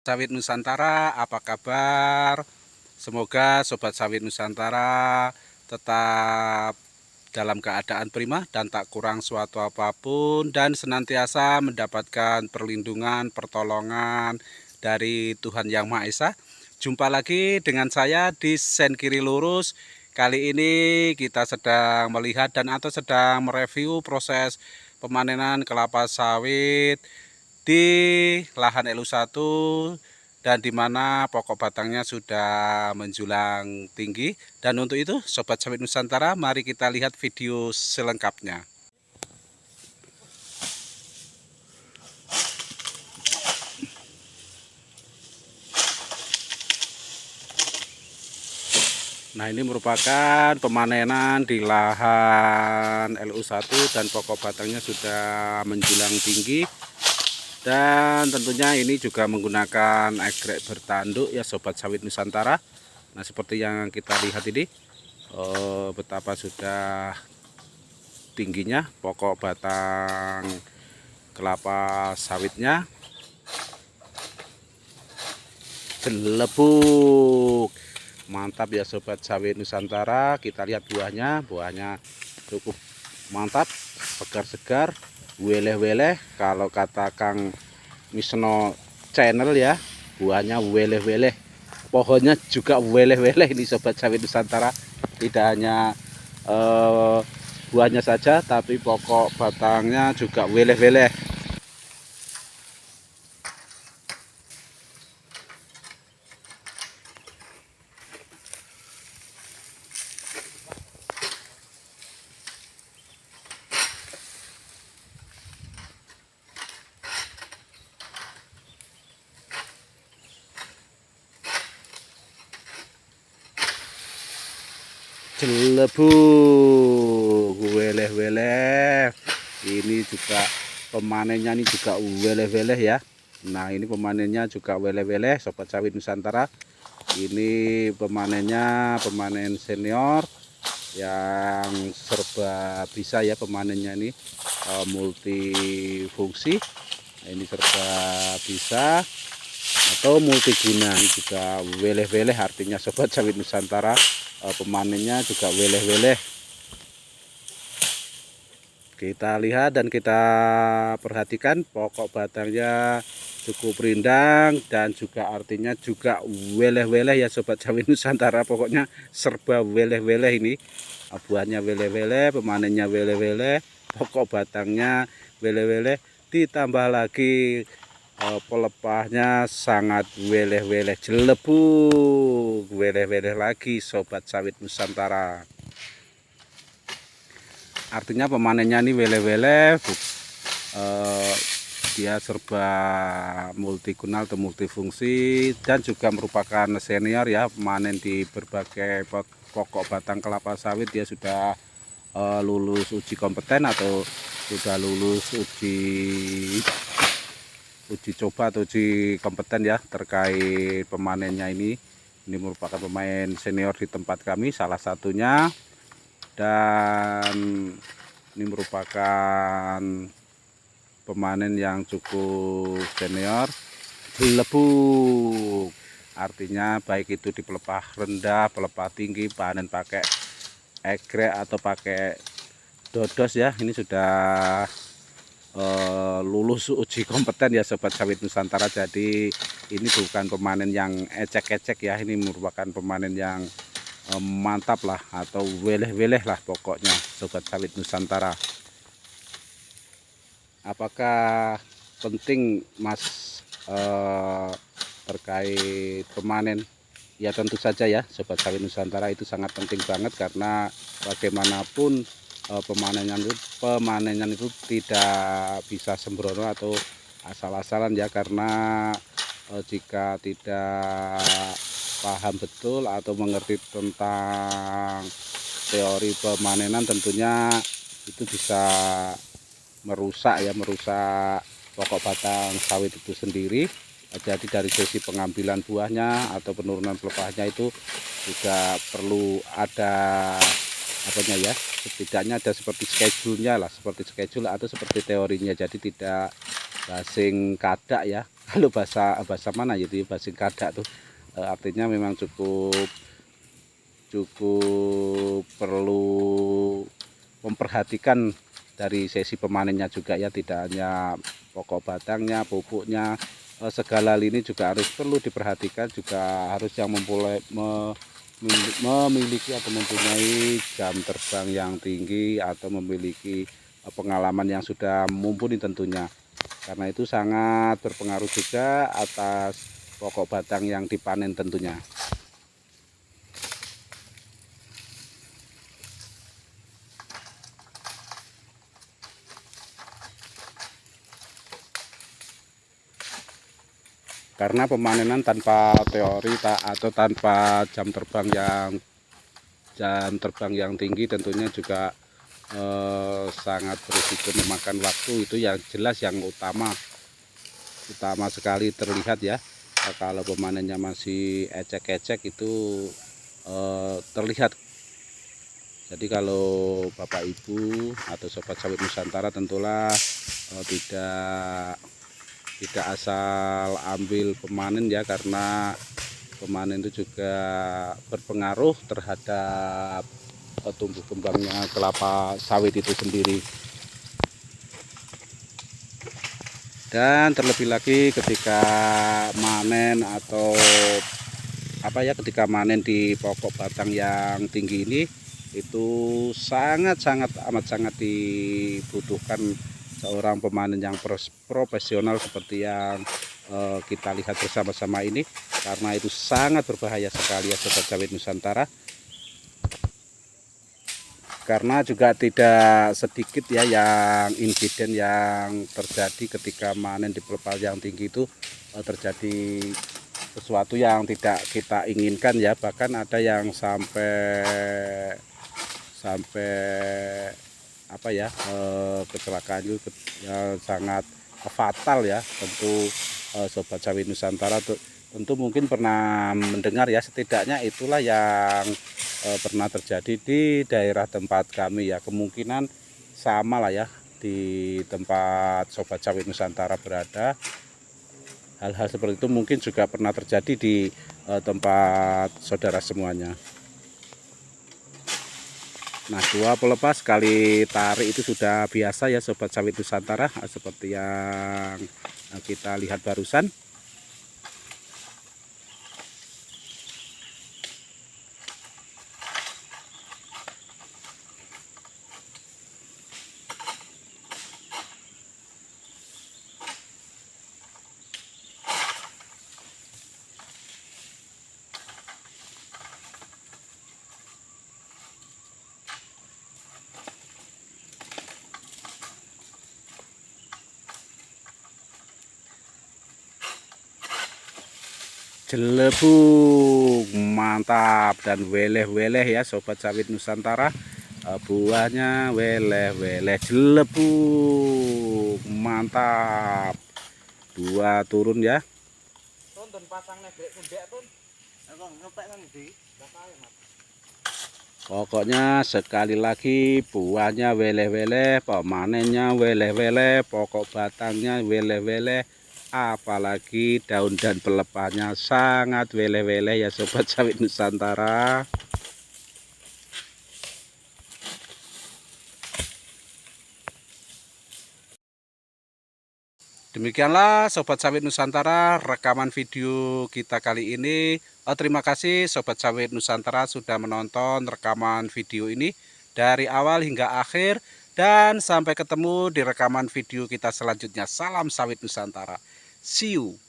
Sawit Nusantara, apa kabar? Semoga Sobat Sawit Nusantara tetap dalam keadaan prima dan tak kurang suatu apapun dan senantiasa mendapatkan perlindungan, pertolongan dari Tuhan Yang Maha Esa. Jumpa lagi dengan saya di Sen Kiri Lurus. Kali ini kita sedang melihat dan atau sedang mereview proses pemanenan kelapa sawit di lahan LU1 dan di mana pokok batangnya sudah menjulang tinggi. Dan untuk itu Sobat Sawit Nusantara, mari kita lihat video selengkapnya. Nah, ini merupakan pemanenan di lahan LU1 dan pokok batangnya sudah menjulang tinggi. Dan tentunya ini juga menggunakan egrek bertanduk ya Sobat Sawit Nusantara. Nah, seperti yang kita lihat ini, betapa sudah tingginya pokok batang kelapa sawitnya. Jelebuk, mantap ya Sobat Sawit Nusantara. Kita lihat buahnya cukup mantap, segar-segar, weleh-weleh. Kalau kata Kang Misno channel ya, buahnya weleh-weleh, pohonnya juga weleh-weleh. Ini Sobat Sawit Nusantara, tidak hanya buahnya saja tapi pokok batangnya juga weleh-weleh. Jelebuk, weleh-weleh. Ini juga pemanennya ini juga weleh-weleh ya. Nah, ini pemanennya juga weleh-weleh Sobat Sawit Nusantara. Ini pemanennya pemanen senior yang serba bisa ya, pemanennya ini multifungsi. Nah, ini serba bisa atau multiguna. Ini juga weleh-weleh, artinya Sobat Sawit Nusantara pemanennya juga weleh-weleh. Kita lihat dan kita perhatikan pokok batangnya cukup rindang dan juga artinya juga weleh-weleh ya Sobat Sawit Nusantara. Pokoknya serba weleh-weleh ini. Buahnya weleh-weleh, pemanennya weleh-weleh, pokok batangnya weleh-weleh, ditambah lagi pelepahnya sangat weleh-weleh. Jelebuk, weleh-weleh lagi Sobat Sawit Nusantara. Artinya pemanennya ini weleh-weleh, dia serba multiguna atau multifungsi dan juga merupakan senior ya, pemanen di berbagai pokok batang kelapa sawit. Dia sudah lulus uji kompeten atau sudah lulus uji coba atau uji kompeten ya terkait pemanennya ini. Ini merupakan pemain senior di tempat kami salah satunya, dan ini merupakan pemanen yang cukup senior. Jelebuk, artinya baik itu di pelepah rendah, pelepah tinggi, panen pakai egrek atau pakai dodos ya, ini sudah lulus uji kompeten ya Sobat Sawit Nusantara. Jadi ini bukan pemanen yang ecek-ecek ya, ini merupakan pemanen yang mantap lah atau weleh-weleh lah pokoknya Sobat Sawit Nusantara. Apakah penting Mas terkait pemanen? Ya tentu saja ya Sobat Sawit Nusantara, itu sangat penting banget karena bagaimanapun pemanenan itu tidak bisa sembrono atau asal-asalan ya, karena jika tidak paham betul atau mengerti tentang teori pemanenan, tentunya itu bisa merusak pokok batang sawit itu sendiri. Jadi dari sisi pengambilan buahnya atau penurunan pelepahnya itu juga perlu ada apanya ya, setidaknya ada seperti schedule-nya lah, seperti schedule atau seperti teorinya. Jadi tidak basing kadak ya. Kalau bahasa mana gitu, basing kadak tuh artinya memang cukup perlu memperhatikan dari sesi pemanennya juga ya, tidak hanya pokok batangnya, pupuknya, segala lini juga harus perlu diperhatikan, juga harus yang memiliki atau mempunyai jam terbang yang tinggi atau memiliki pengalaman yang sudah mumpuni tentunya, karena itu sangat berpengaruh juga atas pokok batang yang dipanen tentunya. Karena pemanenan tanpa teori atau tanpa jam terbang yang tinggi tentunya juga sangat berisiko memakan waktu. Itu yang jelas, yang utama sekali terlihat ya. Kalau pemanennya masih ecek-ecek itu terlihat. Jadi kalau Bapak Ibu atau Sobat Sawit Nusantara tentulah tidak asal ambil pemanen ya, karena pemanen itu juga berpengaruh terhadap tumbuh kembangnya kelapa sawit itu sendiri. Dan terlebih lagi ketika manen atau ketika manen di pokok batang yang tinggi ini, itu amat sangat dibutuhkan seorang pemanen yang profesional seperti yang kita lihat bersama-sama ini, karena itu sangat berbahaya sekali ya Sobat Sawit Nusantara. Karena juga tidak sedikit ya yang insiden yang terjadi ketika manen di pelepah yang tinggi itu, terjadi sesuatu yang tidak kita inginkan ya. Bahkan ada yang sampai kecelakaan itu yang sangat fatal ya. Tentu Sobat Sawit Nusantara tentu mungkin pernah mendengar ya, setidaknya itulah yang pernah terjadi di daerah tempat kami ya. Kemungkinan sama lah ya di tempat Sobat Sawit Nusantara berada. Hal-hal seperti itu mungkin juga pernah terjadi di tempat saudara semuanya. Nah, 2 pelepas sekali tarik itu sudah biasa ya Sobat Sawit Nusantara, seperti yang kita lihat barusan. Jelebung, mantap dan weleh-weleh ya Sobat Sawit Nusantara. Buahnya weleh-weleh, jelebung, mantap. 2 turun ya. Pokoknya sekali lagi buahnya weleh-weleh, pemanennya weleh-weleh, pokok batangnya weleh-weleh, apalagi daun dan pelepahnya sangat weleh-weleh ya Sobat Sawit Nusantara. Demikianlah Sobat Sawit Nusantara rekaman video kita kali ini. Terima kasih Sobat Sawit Nusantara sudah menonton rekaman video ini dari awal hingga akhir. Dan sampai ketemu di rekaman video kita selanjutnya. Salam Sawit Nusantara. See you.